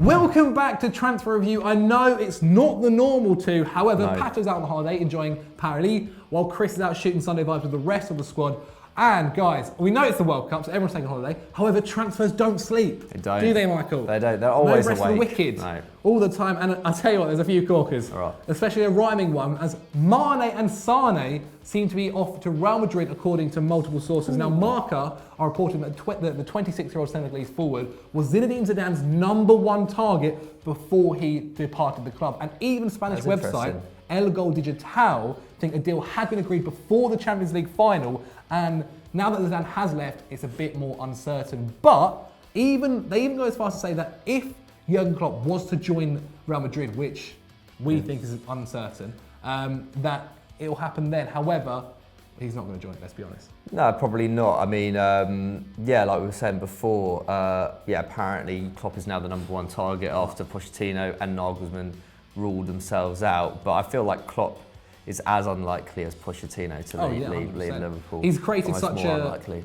Welcome back to Transfer Review. I know it's not the normal two, however, Pato's out on holiday enjoying Paris, while Chris is out shooting Sunday vibes with the rest of the squad. And guys, we know it's the World Cup, so everyone's taking a holiday. However, transfers don't sleep. They don't. Do they, Michael? They don't. They're always no rest awake. For the wicked. No. All the time. And I'll tell you what, there's a few corkers. Right. Especially a rhyming one, as Mane and Sane seem to be off to Real Madrid, according to multiple sources. Now, Marca are reporting that the 26-year-old Senegalese forward was Zinedine Zidane's #1 target before he departed the club. And even Spanish website El Gol Digital think a deal had been agreed before the Champions League final, and now that Zidane has left, it's a bit more uncertain. But they even go as far as to say that if Jurgen Klopp was to join Real Madrid, which we think is uncertain, that it will happen then. However, he's not going to join, let's be honest. No, probably not. I mean, like we were saying before, apparently Klopp is now the #1 target after Pochettino and Nagelsmann ruled themselves out. But I feel like Klopp is as unlikely as Pochettino to leave Liverpool. He's created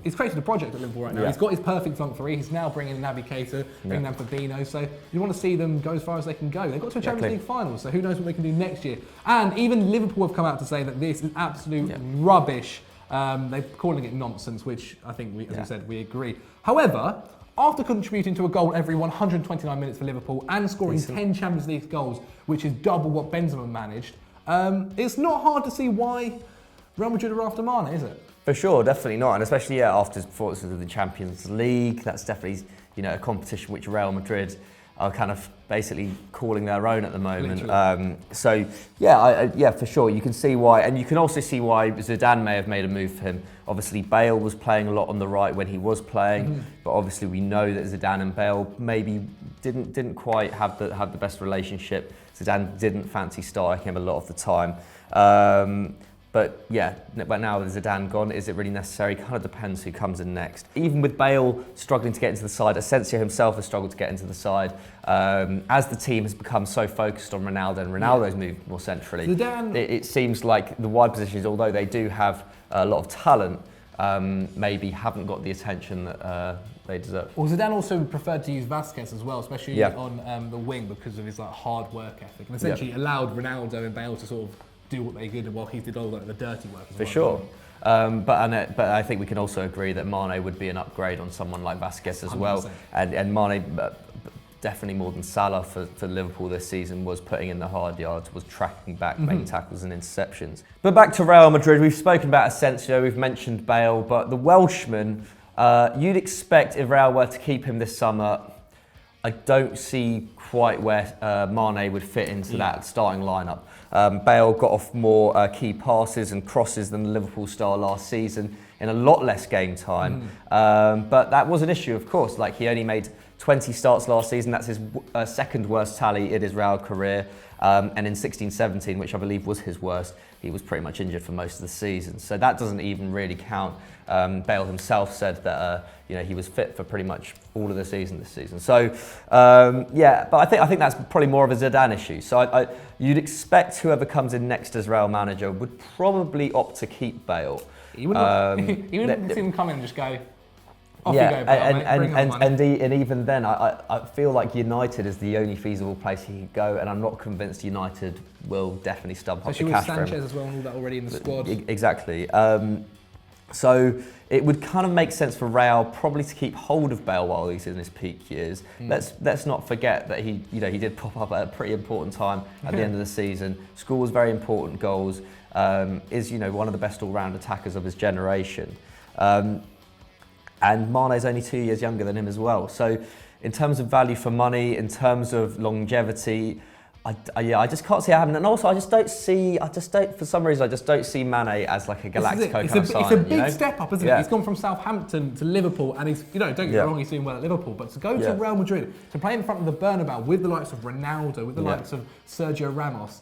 he's created a project at Liverpool right now. Yeah. He's got his perfect front three. He's now bringing in Naby Keita, bringing in Fabinho. So you want to see them go as far as they can go. They've got to a Champions League final, so who knows what they can do next year. And even Liverpool have come out to say that this is absolute rubbish. They're calling it nonsense, which I think, as we said, we agree. However, after contributing to a goal every 129 minutes for Liverpool and scoring 10 Champions League goals, which is double what Benzema managed, it's not hard to see why Real Madrid are after Mane, is it? For sure, definitely not, and especially after his performances of the Champions League. That's definitely a competition which Real Madrid are kind of basically calling their own at the moment. For sure, you can see why, and you can also see why Zidane may have made a move for him. Obviously, Bale was playing a lot on the right when he was playing, but obviously we know that Zidane and Bale maybe didn't quite have the best relationship. Zidane didn't fancy starting him a lot of the time. But now with Zidane gone, is it really necessary? Kind of depends who comes in next. Even with Bale struggling to get into the side, Asensio himself has struggled to get into the side. As the team has become so focused on Ronaldo, and Ronaldo's moved more centrally, it seems like the wide positions, although they do have a lot of talent, maybe haven't got the attention that they deserve. Well, Zidane also preferred to use Vasquez as well, especially on the wing, because of his hard work ethic, and essentially allowed Ronaldo and Bale to sort of do what they did while he did all the dirty work as well. For sure. But I think we can also agree that Mane would be an upgrade on someone like Vasquez as 100%. Well. And Mane, definitely more than Salah for Liverpool this season, was putting in the hard yards, was tracking back, making tackles and interceptions. But back to Real Madrid, we've spoken about Asensio, we've mentioned Bale, but the Welshman, you'd expect if Real were to keep him this summer, I don't see quite where Mane would fit into that starting lineup. Bale got off more key passes and crosses than the Liverpool star last season in a lot less game time. But that was an issue, of course. He only made 20 starts last season. That's his second worst tally in his Real career. And in 16-17, which I believe was his worst, he was pretty much injured for most of the season. So that doesn't even really count. Bale himself said that he was fit for pretty much all of the season this season. So but I think that's probably more of a Zidane issue. So you'd expect whoever comes in next as Real manager would probably opt to keep Bale. You wouldn't see him come in and just go, off you go, Bale, and even then, I feel like United is the only feasible place he could go, and I'm not convinced United will definitely stump up the cash for him. Sanchez as well and all that already in the squad. Exactly. So it would kind of make sense for Real probably to keep hold of Bale while he's in his peak years. Let's not forget that he did pop up at a pretty important time at the end of the season. Scores very important goals. Is one of the best all-round attackers of his generation. And Mane's only 2 years younger than him as well. So in terms of value for money, in terms of longevity, I just can't see it happening. And also, for some reason, I just don't see Mane as like a Galactico kind of sign. It's a big step up, isn't it? He's gone from Southampton to Liverpool, and he's, don't get me wrong, he's doing well at Liverpool, but to go to Real Madrid, to play in front of the Bernabeu with the likes of Ronaldo, with the likes of Sergio Ramos,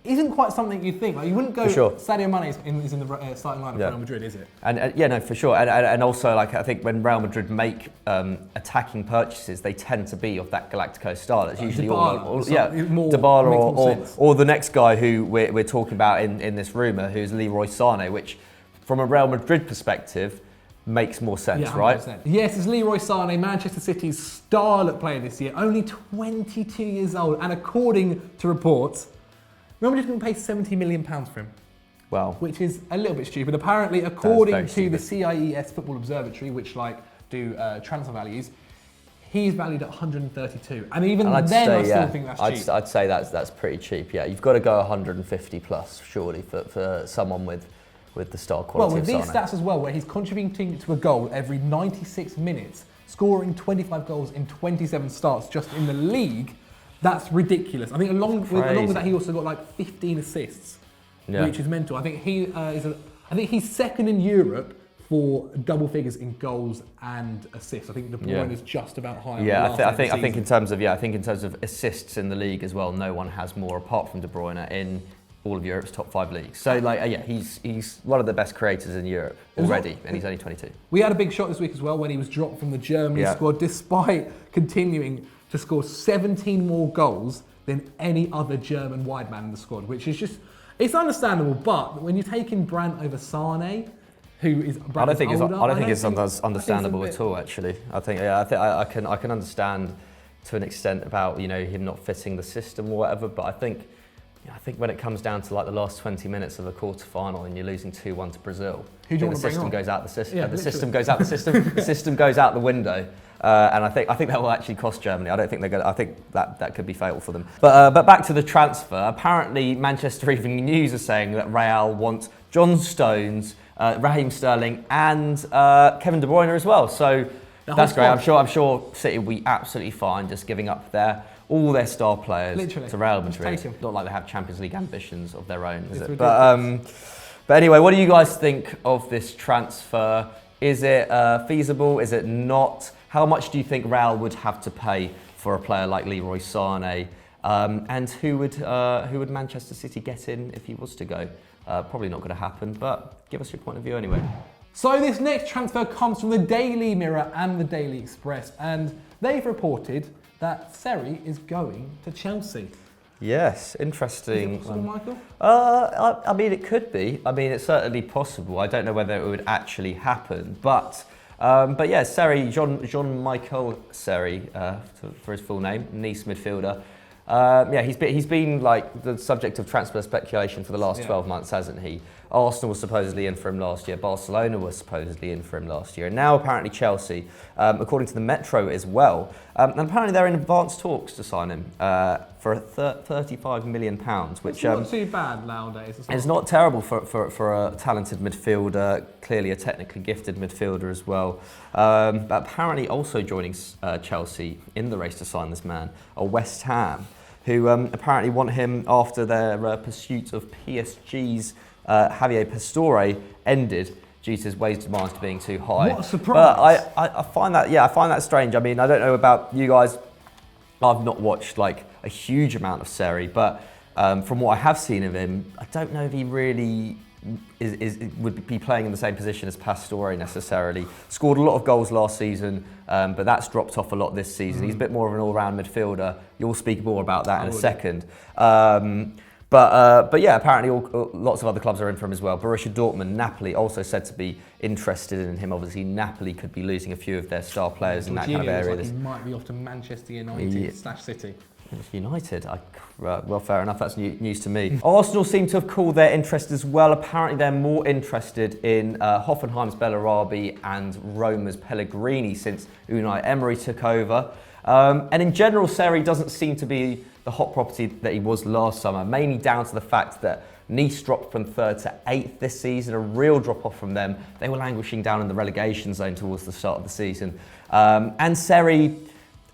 isn't quite something you'd think. You wouldn't go, Sadio Mane is in the starting lineup for Real Madrid, is it? And for sure. And also, I think when Real Madrid make attacking purchases, they tend to be of that Galactico style. It's usually Dybala or the next guy who we're talking about in this rumour, who's Leroy Sane, which from a Real Madrid perspective makes more sense, Yeah, right? 100%. Yes, it's Leroy Sane, Manchester City's starlet player this year, only 22 years old, and according to reports, Real Madrid going to pay £70 million for him. Well, Which is a little bit stupid. Apparently, according to stupid. the CIES Football Observatory, which do transfer values, he's valued at 132, and even then, I still think that's cheap. I'd say that's pretty cheap. Yeah, you've got to go 150 plus, surely, for someone with the star quality. Well, with of these Sane. stats as well, where he's contributing to a goal every 96 minutes, scoring 25 goals in 27 starts just in the league, that's ridiculous. I think along with that, he also got like 15 assists, which is mental. I think he's second in Europe for double figures in goals and assists. I think De Bruyne is just about higher. Yeah, I think in terms of assists in the league as well, no one has more apart from De Bruyne in all of Europe's top 5 leagues. So he's one of the best creators in Europe already, and he's only 22. We had a big shot this week as well when he was dropped from the Germany squad, despite continuing to score 17 more goals than any other German wide man in the squad, which is just, it's understandable. But when you take in Brandt over Sane, who is I don't think it's understandable at all. Actually, I can understand to an extent about him not fitting the system or whatever. But I think when it comes down to like the last 20 minutes of a quarter final and you're losing 2-1 to Brazil, the system goes out the system. Yeah, the system goes out the system. The system goes out the window. And I think that will actually cost Germany. I don't think they're going. I think that could be fatal for them. But back to the transfer. Apparently, Manchester Evening News are saying that Real want John Stones, Raheem Sterling, and Kevin De Bruyne as well. So that's great. I'm sure City will be absolutely fine just giving up all their star players to Real Madrid. Not like they have Champions League ambitions of their own, is it? But anyway, what do you guys think of this transfer? Is it feasible? Is it not? How much do you think Real would have to pay for a player like Leroy Sane? And who would Manchester City get in if he was to go? Probably not going to happen, but give us your point of view anyway. So this next transfer comes from the Daily Mirror and the Daily Express, and they've reported that Seri is going to Chelsea. Yes, interesting. Is it possible, Michael? I mean, it could be. I mean, it's certainly possible. I don't know whether it would actually happen, but yeah, Seri, John Michael Seri, for his full name, Nice midfielder. Yeah, he's been like the subject of transfer speculation for the last 12 months, hasn't he? Arsenal was supposedly in for him last year. Barcelona was supposedly in for him last year. And now apparently Chelsea, according to the Metro as well. And apparently they're in advanced talks to sign him for £35 million, which... It's not too bad nowadays. It's not terrible for a talented midfielder, clearly a technically gifted midfielder as well. But apparently also joining Chelsea in the race to sign this man are West Ham, who apparently want him after their pursuit of PSG's Javier Pastore ended due to his wage demands being too high. What a surprise! But I find that strange. I mean, I don't know about you guys. I've not watched like a huge amount of Seri, but from what I have seen of him, I don't know if he really would be playing in the same position as Pastore necessarily. Scored a lot of goals last season, but that's dropped off a lot this season. He's a bit more of an all-round midfielder. You'll speak more about that in a second. But yeah, apparently lots of other clubs are in for him as well. Borussia Dortmund, Napoli also said to be interested in him. Obviously, Napoli could be losing a few of their star players in that kind of area. Like he might be off to Manchester United / City. United, well, fair enough. That's news to me. Arsenal seem to have called their interest as well. Apparently, they're more interested in Hoffenheim's Bellarabi and Roma's Pellegrini since Unai Emery took over. And in general, Seri doesn't seem to be the hot property that he was last summer, mainly down to the fact that Nice dropped from 3rd to 8th this season, a real drop-off from them. They were languishing down in the relegation zone towards the start of the season. And Seri,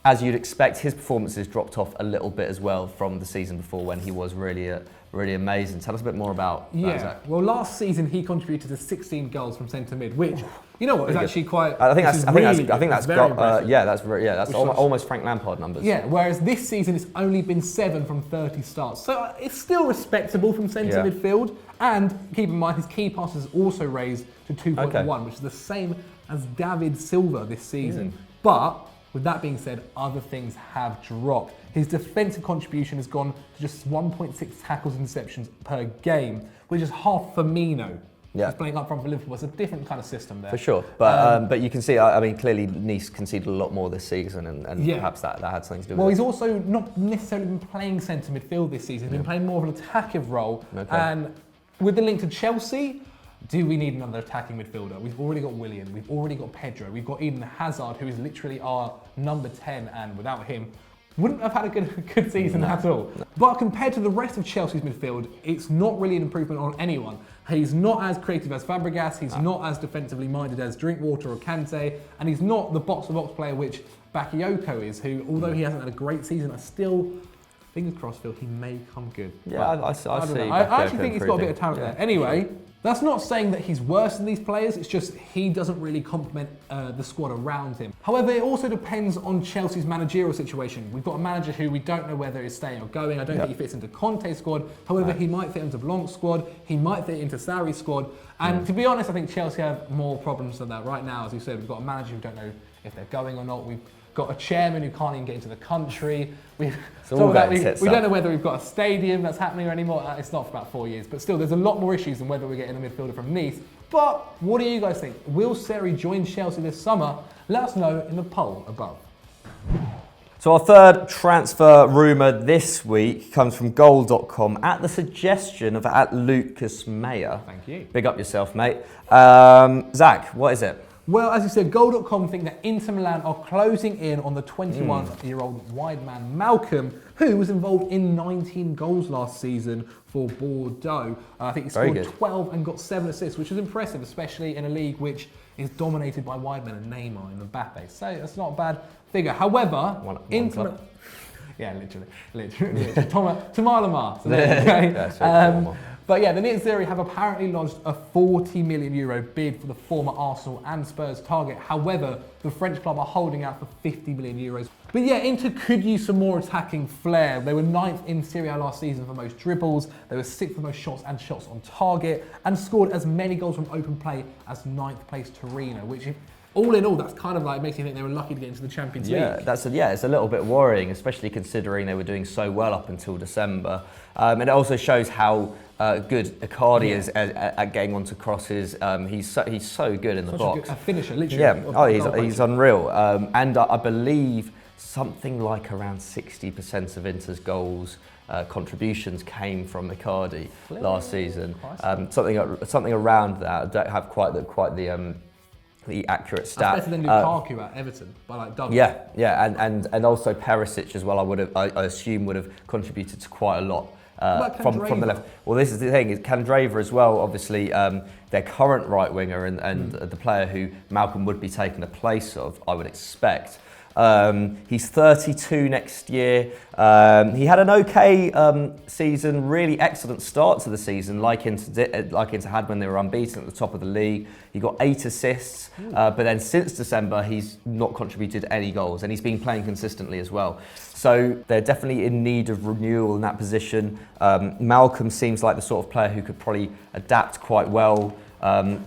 as you'd expect, his performances dropped off a little bit as well from the season before when he was really amazing. Tell us a bit more about that, Zach. Well, last season he contributed to 16 goals from centre mid, which you know what is actually quite. I think that's Which almost Frank Lampard numbers. Yeah, whereas this season it's only been 7 from 30 starts, so it's still respectable from centre midfield. And keep in mind his key passes also raised to 2.1, which is the same as David Silva this season. But with that being said, other things have dropped. His defensive contribution has gone to just 1.6 tackles and interceptions per game, which is half Firmino. He's playing up front for Liverpool. It's a different kind of system there. For sure. But you can see, I mean, clearly Nice conceded a lot more this season, and perhaps that had something to do with it. Well, he's also not necessarily been playing centre midfield this season. He's been playing more of an attacking role. Okay. And with the link to Chelsea, do we need another attacking midfielder? We've already got Willian, we've already got Pedro, we've got Eden Hazard, who is literally our number 10, and without him, wouldn't have had a good season at all. But compared to the rest of Chelsea's midfield, it's not really an improvement on anyone. He's not as creative as Fabregas, he's not as defensively minded as Drinkwater or Kante, and he's not the box-to-box player which Bakayoko is, who, although he hasn't had a great season, I still, fingers crossed, feel he may come good. Yeah, I see. I actually think he's got a bit of talent there. Anyway, that's not saying that he's worse than these players, it's just he doesn't really complement the squad around him. However, it also depends on Chelsea's managerial situation. We've got a manager who we don't know whether he's staying or going. I don't think he fits into Conte's squad. However, he might fit into Blanc's squad, he might fit into Sarri's squad. And to be honest, I think Chelsea have more problems than that. Right now, as you said, we've got a manager who don't know if they're going or not. We've got a chairman who can't even get into the country. We don't know whether we've got a stadium that's happening anymore. It's not for about 4 years, but still, there's a lot more issues than whether we're getting a midfielder from Nice. But what do you guys think? Will Seri join Chelsea this summer? Let us know in the poll above. So our third transfer rumour this week comes from goal.com at the suggestion of @Lucas Mayer. Thank you. Big up yourself, mate. Zach, what is it? Well, as you said, Goal.com think that Inter Milan are closing in on the 21-year-old wide man Malcom, who was involved in 19 goals last season for Bordeaux. I think he scored 12 and got 7 assists, which is impressive, especially in a league which is dominated by wide men and Neymar and Mbappe. So that's not a bad figure. However, Inter... Yeah, literally. Tomalamar. So there you go. But yeah, the Nerazzurri have apparently lodged a €40 million bid for the former Arsenal and Spurs target. However, the French club are holding out for €50 million. But yeah, Inter could use some more attacking flair. They were 9th in Serie A last season for most dribbles. They were 6th for most shots and shots on target, and scored as many goals from open play as 9th place Torino, which, all in all, that's kind of like makes you think they were lucky to get into the Champions League. Yeah, it's a little bit worrying, especially considering they were doing so well up until December. And it also shows how good Icardi is at getting onto crosses. He's so good in the box. A finisher, literally. Yeah, he's unreal. And I believe something like around 60% of Inter's goals contributions came from Icardi last season. Something around that. I don't have quite the accurate stat. That's better than Lukaku at Everton by like double. Yeah, and also Perisic as well. I assume would have contributed to quite a lot from the left. Well, this is the thing. Is Candreva as well. Obviously, their current right winger and the player who Malcom would be taking the place of, I would expect. He's 32 next year. He had an okay season, really excellent start to the season, like Inter had when they were unbeaten at the top of the league. He got 8 assists, but then since December, he's not contributed any goals, and he's been playing consistently as well. So they're definitely in need of renewal in that position. Malcom seems like the sort of player who could probably adapt quite well to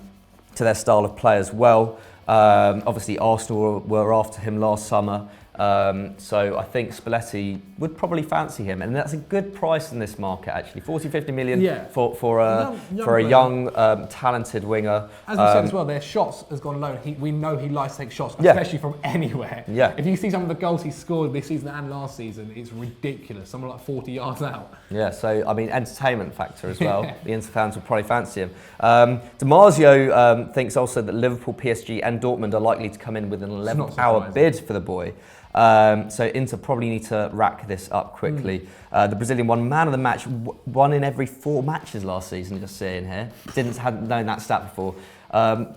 their style of play as well. Obviously, Arsenal were after him last summer, so I think Spalletti would probably fancy him, and that's a good price in this market actually. 40-50 million for a young talented winger. As we said as well, their shots has gone low. We know he likes to take shots, especially from anywhere. Yeah. If you see some of the goals he scored this season and last season, it's ridiculous. Something like 40 yards out. Yeah, so I mean, entertainment factor as well. The Inter fans will probably fancy him. DiMarzio thinks also that Liverpool, PSG and Dortmund are likely to come in with an 11th-hour bid for the boy. So Inter probably need to rack this up quickly. The Brazilian won man of the match, 1 in every 4 matches last season, just seeing here. Hadn't known that stat before.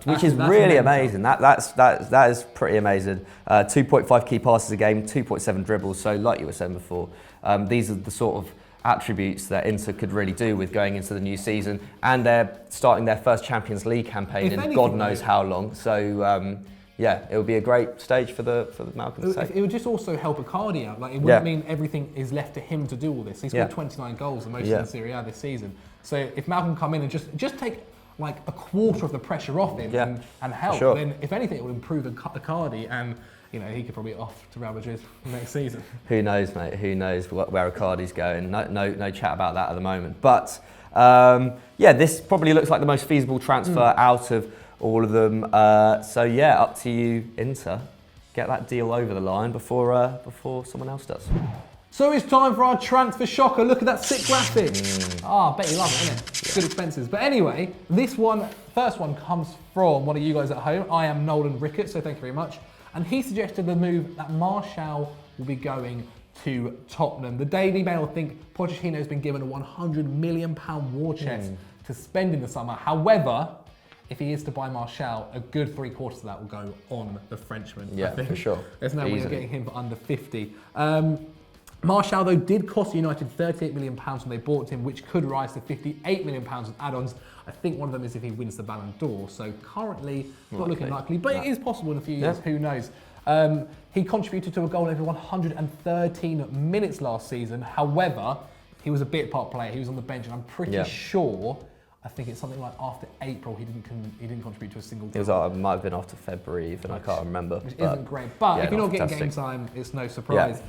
Which is really amazing. That is pretty amazing. 2.5 key passes a game, 2.7 dribbles. So like you were saying before, these are the sort of attributes that Inter could really do with going into the new season, and they're starting their first Champions League campaign in God knows how long. So yeah, it would be a great stage for the Malcom. It would just also help Icardi out. Like, it wouldn't mean everything is left to him to do all this. He's scored 29 goals, the most in Serie A this season. So if Malcom come in and just take like a quarter of the pressure off him and help, then if anything, it would improve Icardi, and he could probably off to Real Madrid next season. Who knows, mate? Who knows where Icardi's going? No chat about that at the moment. But Yeah, this probably looks like the most feasible transfer out of all of them. So yeah, up to you, Inter. Get that deal over the line before someone else does. So it's time for our transfer shocker. Look at that sick graphic. I bet you love it, innit? Yeah. Good expenses. But anyway, first one comes from one of you guys at home. I am Nolan Ricketts, so thank you very much. And he suggested the move that Martial will be going to Tottenham. The Daily Mail think Pochettino has been given a £100 million war chest to spend in the summer. However, if he is to buy Martial, a good 3/4 of that will go on the Frenchman. Yeah, I think. for sure. There's no way of getting him for under 50. Martial, though, did cost United £38 million when they bought him, which could rise to £58 million with add-ons. I think one of them is if he wins the Ballon d'Or. So currently, not looking likely, but it is possible in a few years. Who knows? He contributed to a goal every 113 minutes last season. However, he was a bit part player. He was on the bench, and I'm pretty sure. I think it's something like after April, he didn't contribute to a single goal. It might have been after February, even. I can't remember. Which isn't great. But if you're not getting game time, it's no surprise.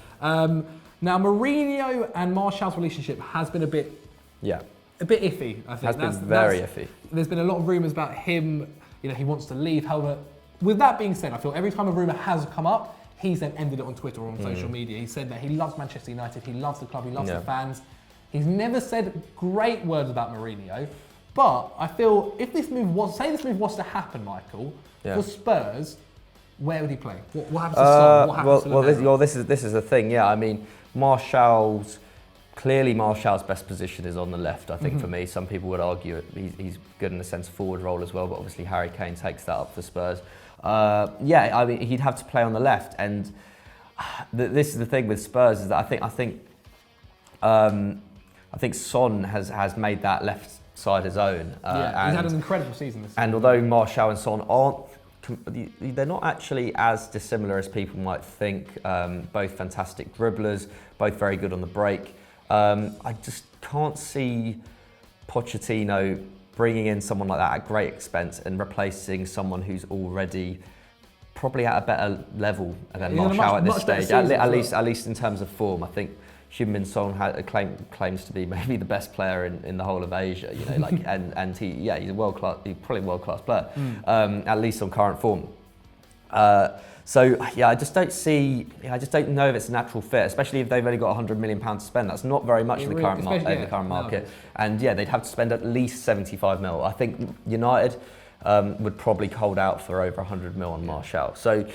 Now, Mourinho and Martial's relationship has been a bit iffy, I think. Has been very iffy. There's been a lot of rumours about him, he wants to leave. However, with that being said, I feel every time a rumour has come up, he's then ended it on Twitter or on social media. He said that he loves Manchester United, he loves the club, he loves the fans. He's never said great words about Mourinho, but I feel if this move was to happen, Michael, for Spurs, where would he play? What happens to Son? What happens to Lamela? This is the thing. Yeah, I mean, Martial's best position is on the left. I think for me, some people would argue he's good in the centre forward role as well, but obviously Harry Kane takes that up for Spurs. I mean, he'd have to play on the left, and this is the thing with Spurs is that I think Son has made that left side his own. He's had an incredible season this season. And although Martial and Son they're not actually as dissimilar as people might think. Both fantastic dribblers, both very good on the break. I just can't see Pochettino bringing in someone like that at great expense and replacing someone who's already probably at a better level than Martial at this stage. At least in terms of form, I think Heung-min Son claims to be maybe the best player in the whole of Asia. And he's a probably world class player, at least on current form. I just don't know if it's a natural fit, especially if they've only got £100 million to spend. That's not very much in the current market. And they'd have to spend at least 75 mil. I think United would probably hold out for over 100 mil on Martial. So.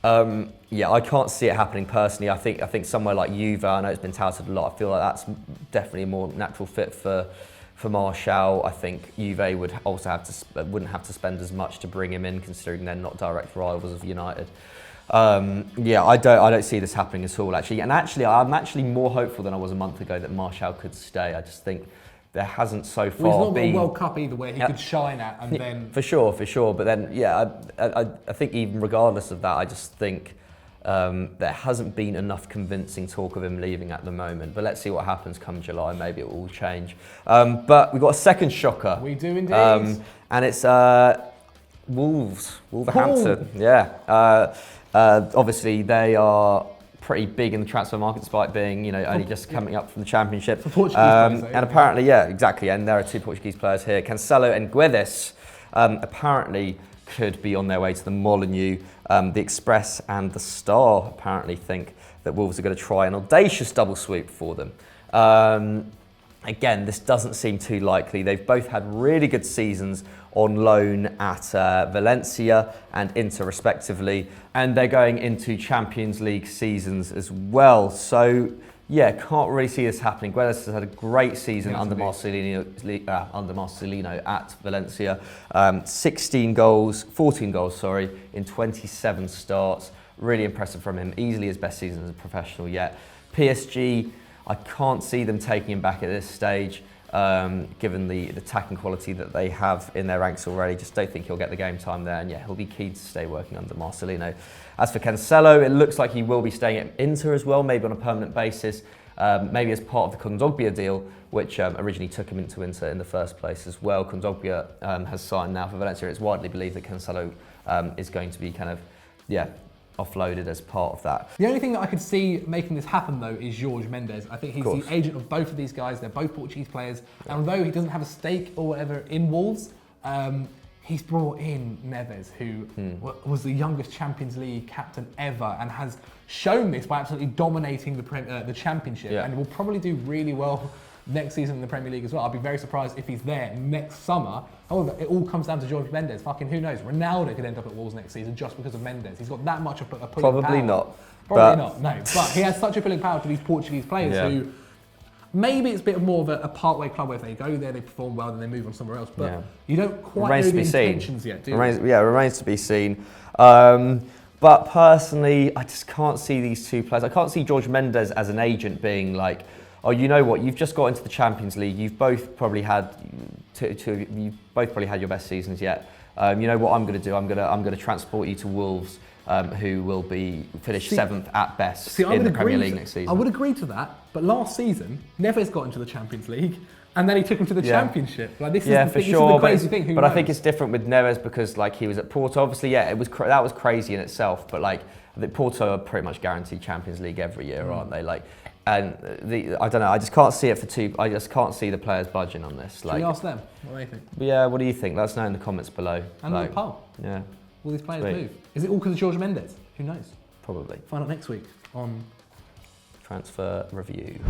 I can't see it happening personally. I think somewhere like Juve, I know it's been touted a lot. I feel like that's definitely a more natural fit for Martial. I think Juve would also wouldn't have to spend as much to bring him in, considering they're not direct rivals of United. I don't see this happening at all. I'm actually more hopeful than I was a month ago that Martial could stay. I just think there hasn't so far he's not got a World Cup either where he could shine at and then... For sure. But then, I think even regardless of that, I just think there hasn't been enough convincing talk of him leaving at the moment. But let's see what happens come July. Maybe it will change. But we've got a second shocker. We do indeed. And it's Wolverhampton. Yeah. Obviously, they are pretty big in the transfer market, despite being only just coming up from the Championship. For Portuguese players, and apparently, exactly. And there are two Portuguese players here, Cancelo and Guedes. Apparently, could be on their way to the Molineux. The Express and the Star apparently think that Wolves are going to try an audacious double sweep for them. Again, this doesn't seem too likely. They've both had really good seasons on loan at Valencia and Inter respectively, and they're going into Champions League seasons as well. So can't really see this happening. Guedes has had a great season under Marcelino at Valencia. 14 goals, in 27 starts. Really impressive from him. Easily his best season as a professional yet. PSG, I can't see them taking him back at this stage, given the attacking quality that they have in their ranks already. Just don't think he'll get the game time there, and he'll be keen to stay working under Marcelino. As for Cancelo, it looks like he will be staying at Inter as well, maybe on a permanent basis, maybe as part of the Kondogbia deal, which originally took him into Inter in the first place as well. Kondogbia has signed now for Valencia. It's widely believed that Cancelo is going to be offloaded as part of that. The only thing that I could see making this happen, though, is Jorge Mendes. I think he's course. the agent of both of these guys. They're both Portuguese players. And although he doesn't have a stake or whatever in Wolves, he's brought in Neves, who was the youngest Champions League captain ever and has shown this by absolutely dominating the Championship, and will probably do really well next season in the Premier League as well. I'd be very surprised if he's there next summer. However, it all comes down to Jorge Mendes. Fucking who knows? Ronaldo could end up at Wolves next season just because of Mendes. He's got that much of a pulling power. Probably not. Probably not, no. But he has such a pulling power to these Portuguese players who maybe it's a bit more of a part-way club where if they go there, they perform well, then they move on somewhere else. But you don't quite know the intentions yet, do you? Remains to be seen. But personally, I just can't see these two players. I can't see Jorge Mendes as an agent being like, oh, you know what? You've just got into the Champions League. You've both probably had your best seasons yet. You know what I'm going to do? I'm going to transport you to Wolves, who will be finished seventh at best in the Premier League next season. I would agree to that. But last season, Neves got into the Champions League, and then he took him to the Championship. Like this is the thing, sure, this is the crazy thing. Who but knows? I think it's different with Neves because like he was at Porto. Obviously, that was crazy in itself. But like I think Porto are pretty much guaranteed Champions League every year, aren't they? Like. And I don't know. I just can't see it for two. I just can't see the players budging on this. Should we ask them what they think? Yeah, what do you think? Let us know in the comments below. And on the poll. Yeah. Will these players move? Is it all because of Jorge Mendes? Who knows? Probably. Find out next week on Transfer Review.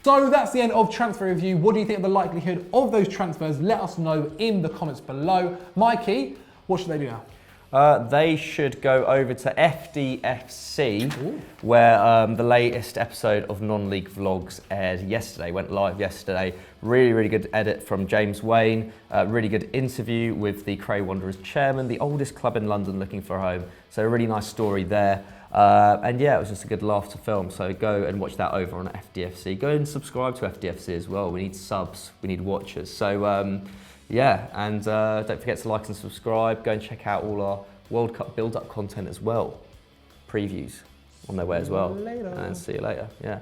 So that's the end of Transfer Review. What do you think of the likelihood of those transfers? Let us know in the comments below. Mikey, what should they do now? They should go over to FDFC, where the latest episode of Non-League Vlogs aired yesterday, went live yesterday. Really, really good edit from James Wayne. Really good interview with the Cray Wanderers chairman, the oldest club in London looking for a home. So a really nice story there. And yeah, it was just a good laugh to film. So go and watch that over on FDFC. Go and subscribe to FDFC as well. We need subs, we need watchers. So yeah, and don't forget to like and subscribe. Go and check out all our World Cup build-up content as well. Previews on their way as well. Later. And see you later. Yeah.